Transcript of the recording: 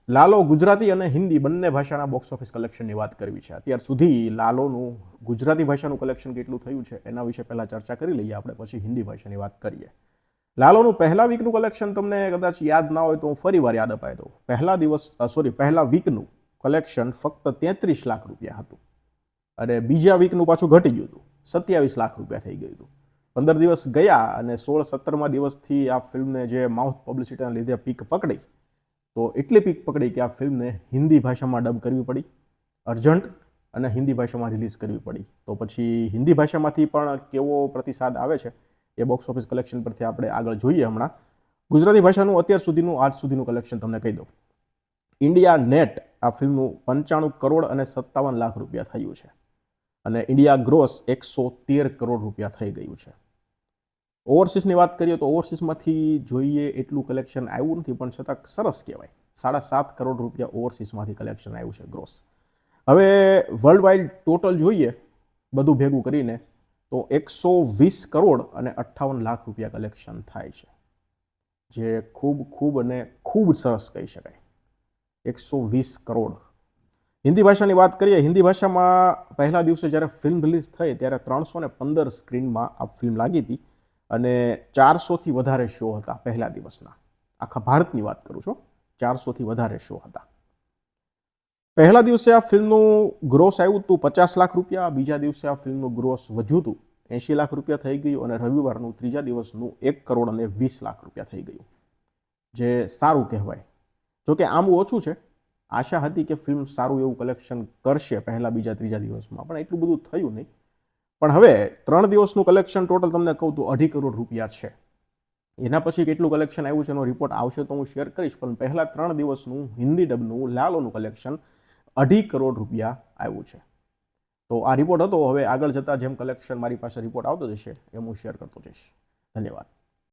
લાલો ગુજરાતી અને હિન્દી બંને ભાષાના બોક્સ ઓફિસ કલેક્શનની વાત કરવી છે. અત્યાર સુધી લાલોનું ગુજરાતી ભાષાનું કલેક્શન કેટલું થયું છે એના વિશે પહેલાં ચર્ચા કરી લઈએ આપણે, પછી હિન્દી ભાષાની વાત કરીએ. લાલોનું પહેલા વીકનું કલેક્શન તમને કદાચ યાદ ના હોય તો હું ફરી વાર યાદ અપાઈ દઉં. પહેલા વીકનું કલેક્શન ફક્ત 33 લાખ રૂપિયા હતું અને બીજા વીકનું પાછું ઘટી ગયું હતું, 27 લાખ રૂપિયા થઈ ગયું હતું. 15 દિવસ ગયા અને 16-17મા દિવસથી આ ફિલ્મને જે માઉથ પબ્લિસિટીના લીધે પીક પકડી, તો એટલી પીક પકડી કે આ ફિલ્મને હિન્દી ભાષામાં ડબ કરવી પડી અર્જન્ટ અને હિન્દી ભાષામાં રિલીઝ કરવી પડી. તો પછી હિન્દી ભાષામાંથી પણ કેવો પ્રતિસાદ આવે છે એ બોક્સ ઓફિસ કલેક્શન પરથી આપણે આગળ જોઈએ. હમણાં ગુજરાતી ભાષાનું અત્યાર સુધીનું આજ સુધીનું કલેક્શન તમને કહી દઉં. ઇન્ડિયા નેટ આ ફિલ્મનું 95 કરોડ અને 57 લાખ રૂપિયા થયું છે અને ઇન્ડિયા ગ્રોસ 113 કરોડ રૂપિયા થઈ ગયું છે. ઓવરસીસની વાત કરીએ તો ઓવરસીસમાંથી જોઈએ એટલું કલેક્શન આવ્યું નથી, પણ છતાં સરસ કહેવાય. 7.5 કરોડ રૂપિયા ઓવરસીસમાંથી કલેક્શન આવ્યું છે ગ્રોસ. હવે વર્લ્ડ વાઇડ ટોટલ જોઈએ બધું ભેગું કરીને તો 120 કરોડ અને 58 લાખ રૂપિયા કલેક્શન થાય છે, જે ખૂબ અને ખૂબ સરસ કહી શકાય. 120 કરોડ. હિન્દી ભાષાની વાત કરીએ, હિન્દી ભાષામાં પહેલા દિવસે જ્યારે ફિલ્મ રિલીઝ થઈ ત્યારે 315 સ્ક્રીનમાં આ ફિલ્મ લાગી હતી અને 400થી વધારે શો હતા પહેલા દિવસના. આખા ભારતની વાત કરું છું, 400થી વધારે શો હતા. પહેલા દિવસે આ ફિલ્મનું ગ્રોસ આવ્યું હતું 50 લાખ રૂપિયા, બીજા દિવસે આ ફિલ્મનું ગ્રોસ વધ્યું હતું 80 લાખ રૂપિયા થઈ ગયું અને રવિવારનું ત્રીજા દિવસનું 1 કરોડ અને 20 લાખ રૂપિયા થઈ ગયું, જે સારું કહેવાય. જોકે આમ ઓછું છે. આશા હતી કે ફિલ્મ સારું એવું કલેક્શન કરશે પહેલા, બીજા, ત્રીજા દિવસમાં, પણ એટલું બધું થયું નહીં. પણ હવે 3 દિવસનું કલેક્શન ટોટલ તમને કહું તો 2.5 કરોડ રૂપિયા છે. એના પછી કેટલું કલેક્શન આવ્યું છે એનો રિપોર્ટ આવશે તો હું શેર કરીશ, પણ પહેલા 3 દિવસનું હિન્દી ડબનું લાલોનું કલેક્શન 2.5 કરોડ રૂપિયા આવ્યું છે. તો આ રિપોર્ટ હતો. હવે આગળ જતાં જેમ કલેક્શન મારી પાસે રિપોર્ટ આવતો જશે એમ હું શેર કરતો જઈશ. ધન્યવાદ.